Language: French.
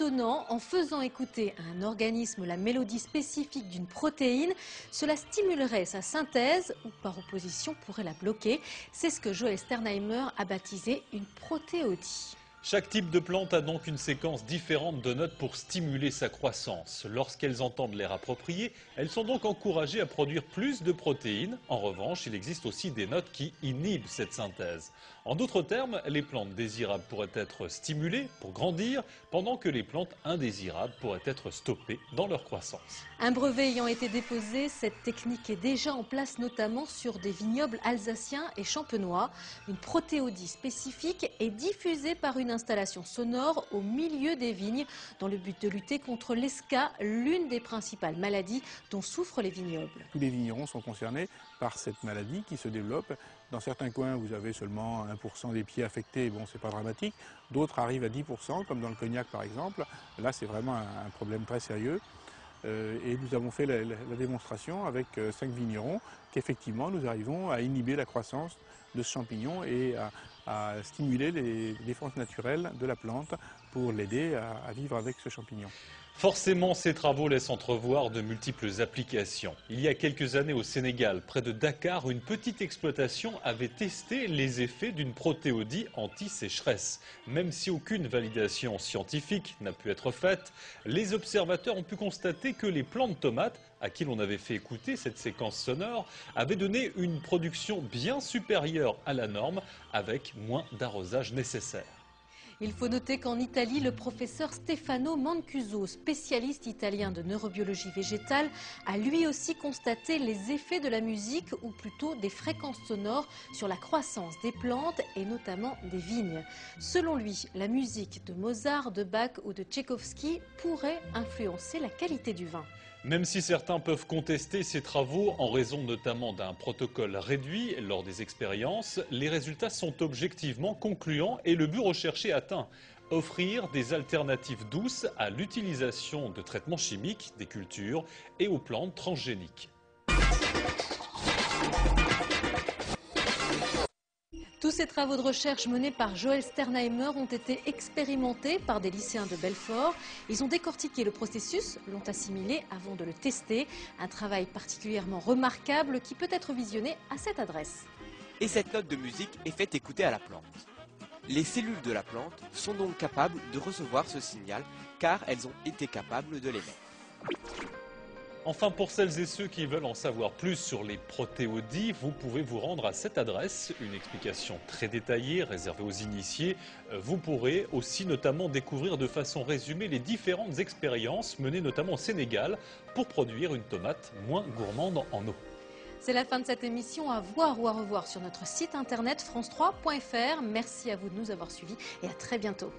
étonnant, en faisant écouter à un organisme la mélodie spécifique d'une protéine, cela stimulerait sa synthèse ou par opposition pourrait la bloquer. C'est ce que Joël Sternheimer a baptisé une protéodie. Chaque type de plante a donc une séquence différente de notes pour stimuler sa croissance. Lorsqu'elles entendent l'air approprié, elles sont donc encouragées à produire plus de protéines. En revanche, il existe aussi des notes qui inhibent cette synthèse. En d'autres termes, les plantes désirables pourraient être stimulées pour grandir, pendant que les plantes indésirables pourraient être stoppées dans leur croissance. Un brevet ayant été déposé, cette technique est déjà en place notamment sur des vignobles alsaciens et champenois. Une protéodie spécifique est diffusée par une installation sonore au milieu des vignes dans le but de lutter contre l'esca, l'une des principales maladies dont souffrent les vignobles. Tous les vignerons sont concernés par cette maladie qui se développe. Dans certains coins, vous avez seulement 1% des pieds affectés, bon, c'est pas dramatique. D'autres arrivent à 10%, comme dans le cognac par exemple. Là, c'est vraiment un problème très sérieux. Et nous avons fait la démonstration avec 5 vignerons qu'effectivement, nous arrivons à inhiber la croissance de ce champignon et à stimuler les défenses naturelles de la plante pour l'aider à vivre avec ce champignon. Forcément, ces travaux laissent entrevoir de multiples applications. Il y a quelques années au Sénégal, près de Dakar, une petite exploitation avait testé les effets d'une protéodie anti-sécheresse. Même si aucune validation scientifique n'a pu être faite, les observateurs ont pu constater que les plants de tomates, à qui l'on avait fait écouter cette séquence sonore, avaient donné une production bien supérieure à la norme, avec moins d'arrosage nécessaire. Il faut noter qu'en Italie, le professeur Stefano Mancuso, spécialiste italien de neurobiologie végétale, a lui aussi constaté les effets de la musique, ou plutôt des fréquences sonores, sur la croissance des plantes et notamment des vignes. Selon lui, la musique de Mozart, de Bach ou de Tchaïkovski pourrait influencer la qualité du vin. Même si certains peuvent contester ces travaux en raison notamment d'un protocole réduit lors des expériences, les résultats sont objectivement concluants et le but recherché atteint. Offrir des alternatives douces à l'utilisation de traitements chimiques, des cultures et aux plantes transgéniques. Tous ces travaux de recherche menés par Joël Sternheimer ont été expérimentés par des lycéens de Belfort. Ils ont décortiqué le processus, l'ont assimilé avant de le tester. Un travail particulièrement remarquable qui peut être visionné à cette adresse. Et cette note de musique est faite écouter à la plante. Les cellules de la plante sont donc capables de recevoir ce signal car elles ont été capables de l'émettre. Enfin, pour celles et ceux qui veulent en savoir plus sur les protéodies, vous pouvez vous rendre à cette adresse, une explication très détaillée réservée aux initiés. Vous pourrez aussi notamment découvrir de façon résumée les différentes expériences menées notamment au Sénégal pour produire une tomate moins gourmande en eau. C'est la fin de cette émission, à voir ou à revoir sur notre site internet france3.fr. Merci à vous de nous avoir suivis et à très bientôt.